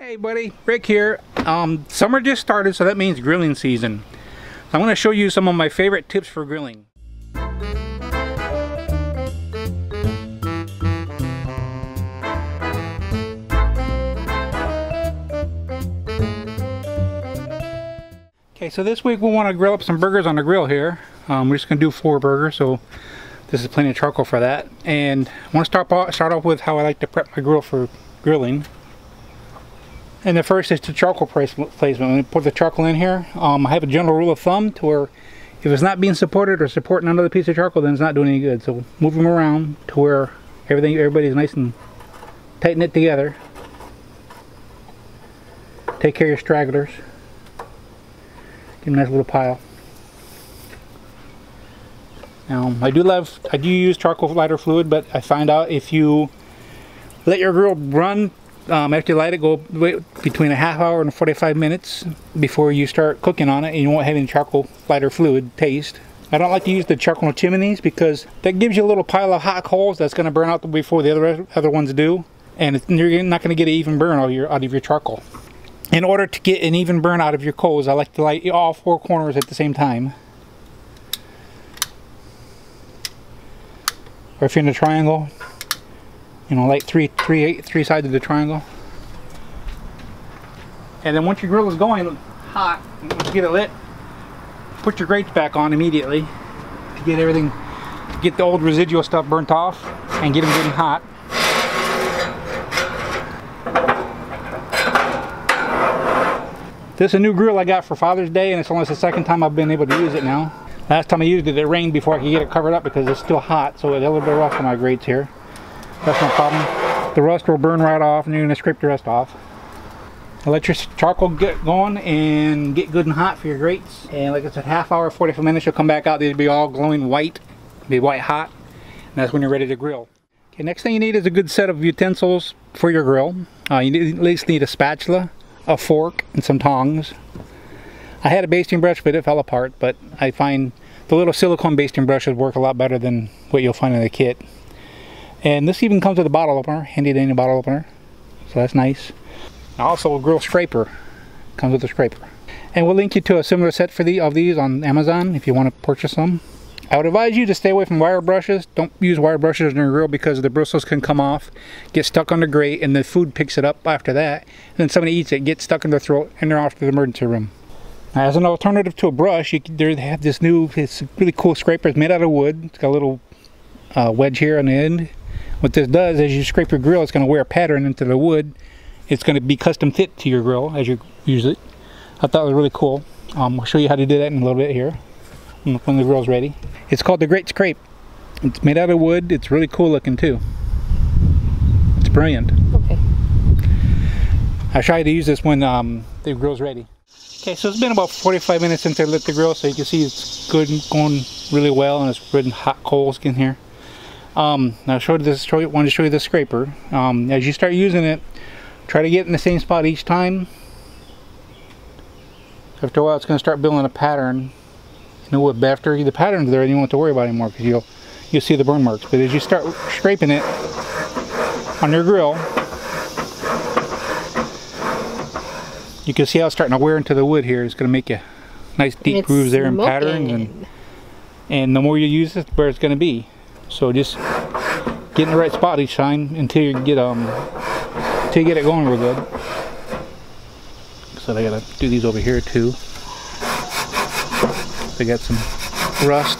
Hey buddy, Rick here. Summer just started, so that means grilling season. I'm going to show you some of my favorite tips for grilling. Okay, so this week we want to grill up some burgers on the grill here. We're just going to do 4 burgers, so this is plenty of charcoal for that. And I want to start off with how I like to prep my grill for grilling. And the first is the charcoal placement. When we put the charcoal in here, I have a general rule of thumb to where if it's not being supported or supporting another piece of charcoal, then it's not doing any good. So move them around to where everybody's nice and tight knit together. Take care of your stragglers. Get a nice little pile. Now I do use charcoal lighter fluid, but I find out if you let your grill run after you light it, go between a half hour and 45 minutes before you start cooking on it, and you won't have any charcoal lighter fluid taste. I don't like to use the charcoal chimneys because that gives you a little pile of hot coals that's going to burn out before the other ones do, and you're not going to get an even burn out of your charcoal. In order to get an even burn out of your coals, I like to light all 4 corners at the same time. Or if you're in a triangle, you know, light three sides of the triangle. And then once your grill is going hot, once you get it lit, put your grates back on immediately to get the old residual stuff burnt off and get them getting hot. This is a new grill I got for Father's Day, and it's almost the 2nd time I've been able to use it now. Last time I used it, it rained before I could get it covered up because it's still hot, so it's a little bit rough on my grates here. That's no problem. The rust will burn right off and you're going to scrape the rust off. Now let your charcoal get going and get good and hot for your grates. And like I said, half hour, 45 minutes, you'll come back out. They'll be all glowing white, be white hot. And that's when you're ready to grill. Okay, next thing you need is a good set of utensils for your grill. You at least need a spatula, a fork, and some tongs. I had a basting brush, but it fell apart. But I find the little silicone basting brushes work a lot better than what you'll find in the kit. And this even comes with a bottle opener, handy dandy bottle opener, so that's nice. Also a grill scraper, comes with a scraper. And we'll link you to a similar set of these on Amazon if you want to purchase them. I would advise you to stay away from wire brushes. Don't use wire brushes in your grill because the bristles can come off, get stuck on the grate, and the food picks it up after that. And then somebody eats it, gets stuck in their throat, and they're off to the emergency room. Now, as an alternative to a brush, they have this it's really cool scraper. It's made out of wood. It's got a little wedge here on the end. What this does, as you scrape your grill, it's going to wear a pattern into the wood. It's going to be custom fit to your grill as you use it. I thought it was really cool. I'll show you how to do that in a little bit here when the grill's ready. It's called the Great Scrape. It's made out of wood. It's really cool looking too. It's brilliant. Okay. I'll try to use this when the grill's ready. Okay, so it's been about 45 minutes since I lit the grill, so you can see it's good and going really well, and it's good and hot coals in here. Now I wanted to show you the scraper. As you start using it, try to get in the same spot each time. After a while, it's going to start building a pattern in the wood. But after the pattern's there, you don't have to worry about it anymore because you'll see the burn marks. But as you start scraping it on your grill, you can see how it's starting to wear into the wood here. It's going to make you nice deep grooves there and patterns, and the more you use it, the better it's going to be. So just get in the right spot each time until you get it going real good. So I gotta do these over here too. They got some rust.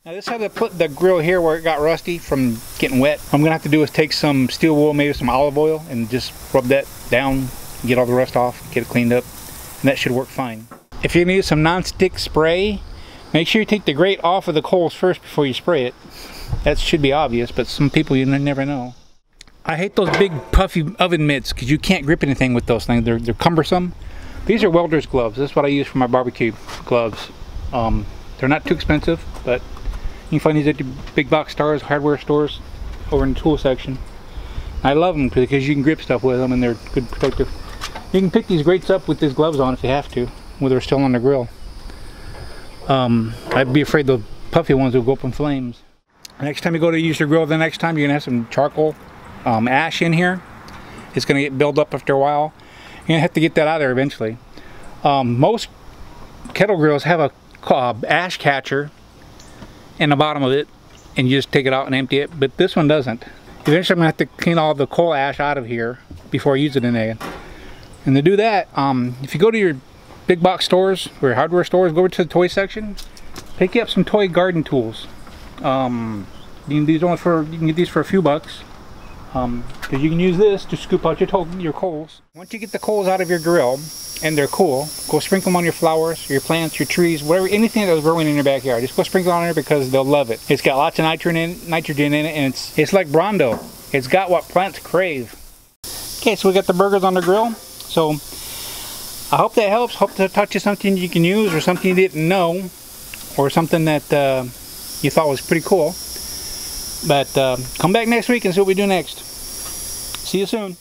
Now this time I put the grill here where it got rusty from getting wet. What I'm gonna have to do is take some steel wool, maybe some olive oil, and just rub that down, get all the rust off, get it cleaned up, and that should work fine. If you're gonna use some non-stick spray, make sure you take the grate off of the coals first before you spray it. That should be obvious, but some people you never know. I hate those big puffy oven mitts because you can't grip anything with those things. They're cumbersome. These are welder's gloves. This is what I use for my barbecue gloves. They're not too expensive, but you can find these at the big box stores, hardware stores, over in the tool section. I love them because you can grip stuff with them and they're good protective. You can pick these grates up with these gloves on if you have to, when they're still on the grill. I'd be afraid the puffy ones will go up in flames. Next time you go to use your grill, the next time you're gonna have some charcoal ash in here. It's going to get built up after a while. You're going to have to get that out of there eventually. Most kettle grills have a ash catcher in the bottom of it, and you just take it out and empty it, but this one doesn't. Eventually I'm going to have to clean all the coal ash out of here before I use it in there. And to do that, if you go to your big box stores or your hardware stores, go over to the toy section, pick up some toy garden tools. You can get these for a few bucks. Because you can use this to scoop out your coals. Once you get the coals out of your grill and they're cool, go sprinkle them on your flowers, your plants, your trees, whatever, anything that's growing in your backyard. Just go sprinkle on there because they'll love it. It's got lots of nitrogen in it, and it's like Brondo. It's got what plants crave. Okay, so we got the burgers on the grill. So I hope that helps. Hope to touch you something you can use, or something you didn't know, or something that you thought was pretty cool. But come back next week and see what we do next. See you soon.